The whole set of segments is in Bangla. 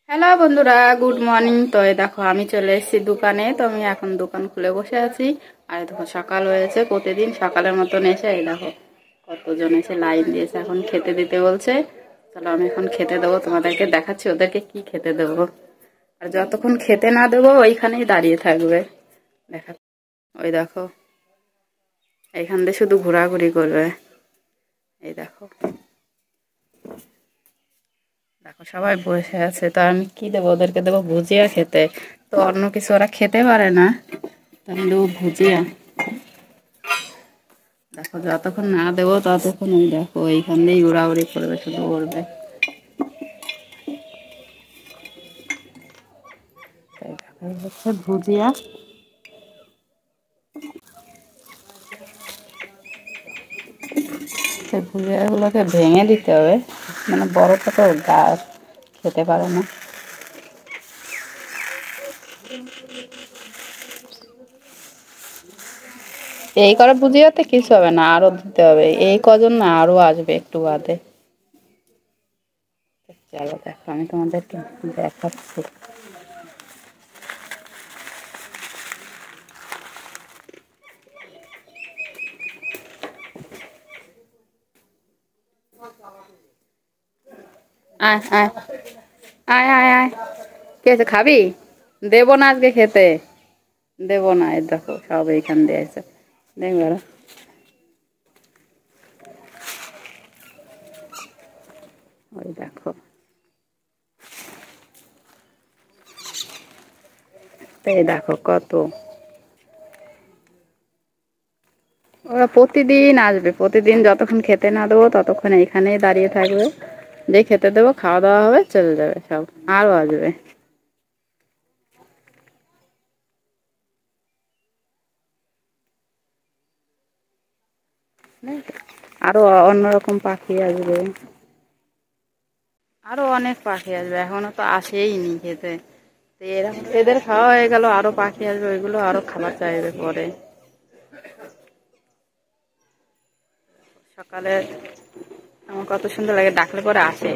হ্যালো বন্ধুরা, গুড মর্নিং। তো এই দেখো আমি চলে এসেছি দোকানে। তো আমি এখন দোকান খুলে বসে আছি। আর দেখো সকাল হয়েছে, প্রতিদিন সকালের মতন এসে এই দেখো কতজন এসে লাইন দিয়েছে, এখন খেতে দিতে বলছে। চলো আমি এখন খেতে দেবো, তোমাদেরকে দেখাচ্ছি ওদেরকে কি খেতে দেবো। আর যতক্ষণ খেতে না দেবো ওইখানেই দাঁড়িয়ে থাকবে। দেখা, ওই দেখো এইখান দিয়ে শুধু ঘোরাঘুরি করবে। এই দেখো দেখো সবাই বসে আছে। তো আমি কি দেবো ওদেরকে? দেবো ভুজিয়া খেতে। তো অন্য কিছু ওরা খেতে পারে না, তো আমি দেবো ভুজিয়া। দেখো যতক্ষণ না দেবো ততক্ষণ ওই দেখো এইখান দিয়েই উড়াউড়ি করবে, শুধু উড়বে। তাই দেখো এই হচ্ছে ভুজিয়া। সেই ভুজিয়াগুলোকে ভেঙে দিতে হবে, মানে বড়টা তো গাছ খেতে পারে না। এই করে ভুজিয়াতে কিছু হবে না, আরো দিতে হবে। এই কজন না আরো আসবে একটু বাদে। চলো দেখো আমি তোমাদেরকে দেখাচ্ছি। আয় আয় আয় আয় আয়, কে আছে খাবি? দেবো না আজকে খেতে, দেবো না। এই দেখো সব এইখান দিয়ে আছে, দেখবে। ওই দেখো, এই দেখো কত। ওরা প্রতিদিন আসবে, প্রতিদিন যতক্ষণ খেতে না দেবো ততক্ষণ এইখানেই দাঁড়িয়ে থাকবে। যে খেতে দেবো খাওয়া দাওয়া হবে চলে যাবে সব, আরও আসবে। আরো অন্যরকম পাখি আসবে, আরো অনেক পাখি আসবে, এখনো তো আসেই নি খেতে। তো এরকম এদের খাওয়া হয়ে গেল, আরো পাখি আসবে, ওইগুলো আরো খাবার চাইবে পরে। সকালে আমার কত সুন্দর লাগে, ডাকলে পরে আসে।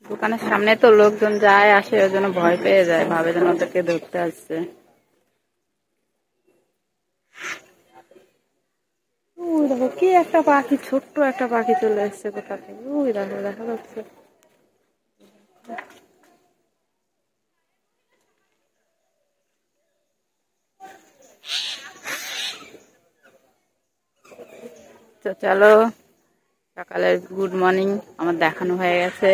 দোকানের সামনে তো লোকজন যায় আসে, ওই জন্য ভয় পেয়ে যায়, ভাবে যেন ওদেরকে ধরতে আসছে। ওই দেখো কি একটা পাখি, ছোট্ট একটা পাখি চলে এসছে কোথা থেকে, ওই দেখো দেখা যাচ্ছে। তো চলো, সকালের গুড মর্নিং আমার দেখানো হয়ে গেছে।